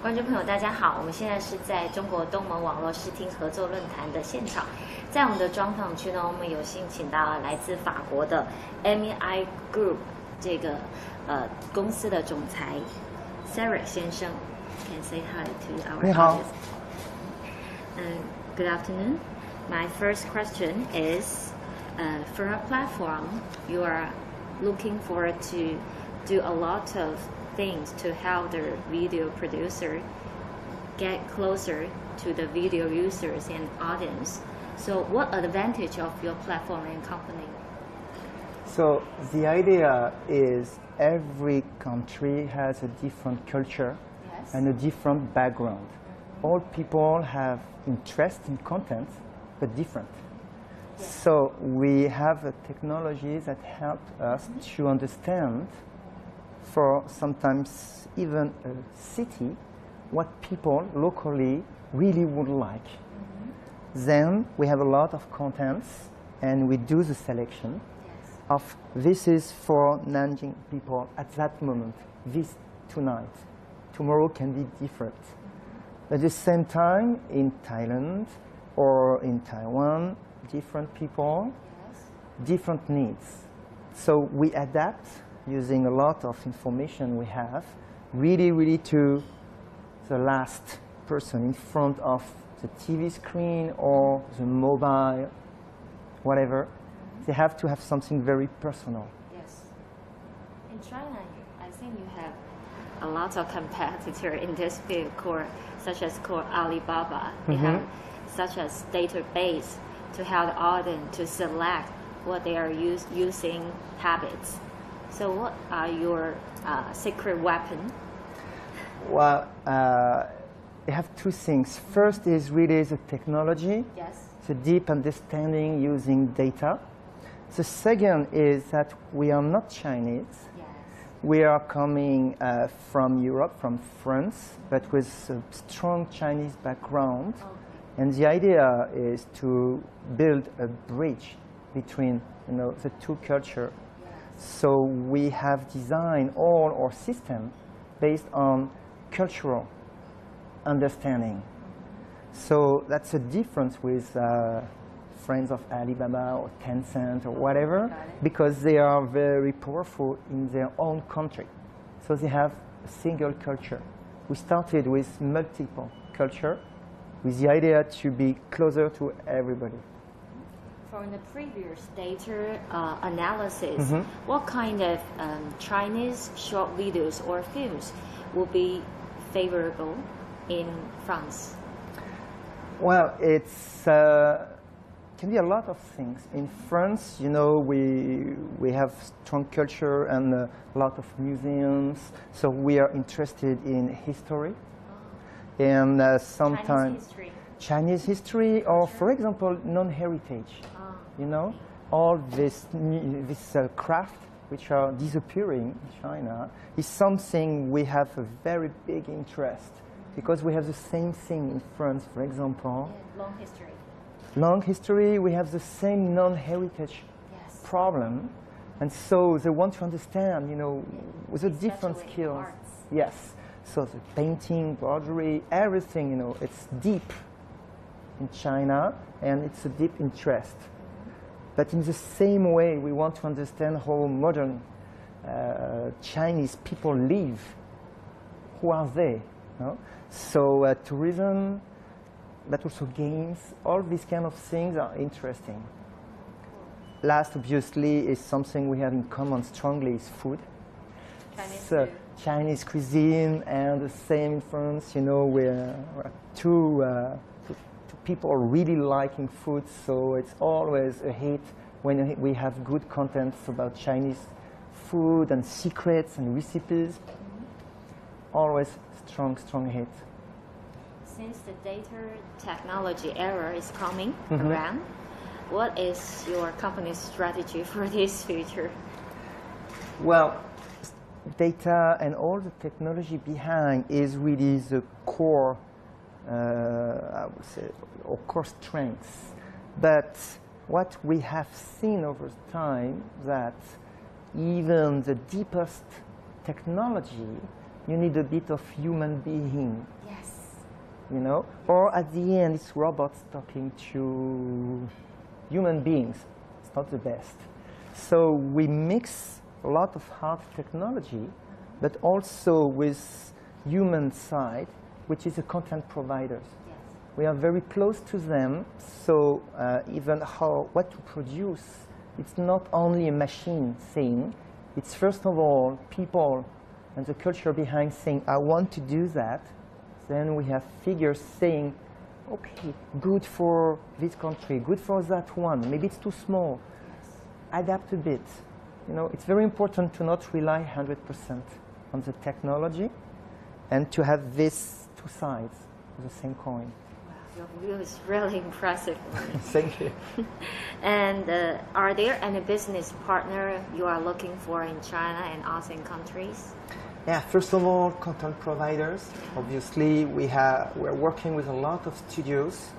观众朋友，大家好！我们现在是在中国东盟网络视听合作论坛的现场，在我们的专访区呢，我们有幸请到来自法国的 MEI Group 这个公司的总裁 Cedric 先生。Can say hi to our 你好。 audience. Good afternoon. My first question is, for a platform, you are looking forward to do a lot of things to help the video producer get closer to the video users and audience. So what advantage of your platform and company? So the idea is every country has a different culture and a different background. All people have interest in content, but different. So we have a technology that help us to understand, for sometimes even a city, what people locally really would like. Then we have a lot of contents and we do the selection of this is for Nanjing people at that moment, this tonight. Tomorrow can be different. At the same time, in Thailand or in Taiwan, different people, different needs. So we adapt using a lot of information we have, really to the last person in front of the TV screen or the mobile, whatever. They have to have something very personal. Yes. In China, I think you have a lot of competitors in this field, such as Alibaba. They have such a database to help the audience to select what they are using habits. So what are your secret weapon? Well, you have two things. First is really the technology, the deep understanding using data. The second is that we are not Chinese. We are coming from Europe, from France, but with a strong Chinese background. And the idea is to build a bridge between the two cultures. So we have designed all our system based on cultural understanding. So that's a difference with friends of Alibaba or Tencent or whatever, because they are very powerful in their own country. So they have a single culture. We started with multiple culture with the idea to be closer to everybody. From the previous data analysis, what kind of Chinese short videos or films will be favorable in France? Well, it's can be a lot of things. In France, we have strong culture and a lot of museums, so we are interested in history and sometimes Chinese history, or for example, non-heritage. All this craft which are disappearing in China is something we have a very big interest, because we have the same thing in France, for example. Long history. Long history, we have the same non-heritage problem, and so they want to understand, with the different skills. Arts. Yes, so the painting, embroidery, everything, it's deep in China, and it's a deep interest. But in the same way, we want to understand how modern Chinese people live. Who are they? So tourism, but also games, all these kind of things are interesting. Last, obviously, is something we have in common strongly is food. Chinese cuisine, and the same in France, we're two people really liking food, so it's always a hit when we have good contents about Chinese food and secrets and recipes. Always strong hit. Since the data technology era is coming around, what is your company's strategy for this future? Well, data and all the technology behind is really the core, I would say, or core strengths. But what we have seen over time, that even the deepest technology you need a bit of human being. Yes. You know, or at the end, it's robots talking to human beings. It's not the best. So we mix a lot of hard technology, but also with human side, which is the content providers. Yes. We are very close to them, so even what to produce, it's not only a machine thing. It's first of all people and the culture behind saying, I want to do that. Then we have figures saying, okay, good for this country, good for that one. Maybe it's too small. Yes. Adapt a bit. You know, it's very important to not rely 100% on the technology and to have these two sides of the same coin. Wow, your view is really impressive. Thank you. And are there any business partner you are looking for in China and ASEAN countries? Yeah, first of all, content providers. Obviously, we're working with a lot of studios,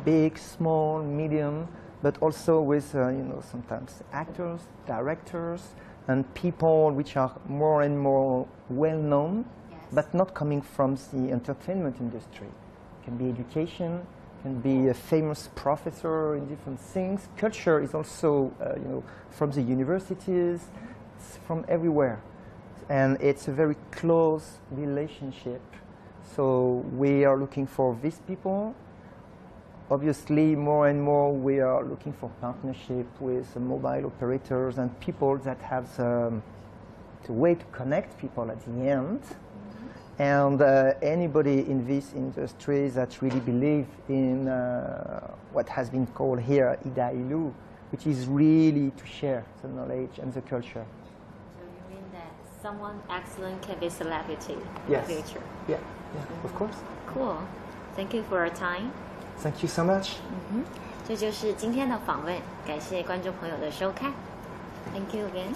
big, small, medium, but also with sometimes actors, directors, and people which are more and more well-known, yes, but not coming from the entertainment industry. It can be education, can be a famous professor in different things. Culture is also from the universities, it's from everywhere. And it's a very close relationship. So we are looking for these people. Obviously, more and more we are looking for partnership with mobile operators and people that have the way to connect people at the end. Mm-hmm. And anybody in this industry that really believe in what has been called here Idailu, which is really to share the knowledge and the culture. Someone excellent can be celebrity yes. in the future. Yeah, of course. Cool. Thank you for your time. Thank you so much. 这就是今天的访问，感谢观众朋友的收看。Thank you again.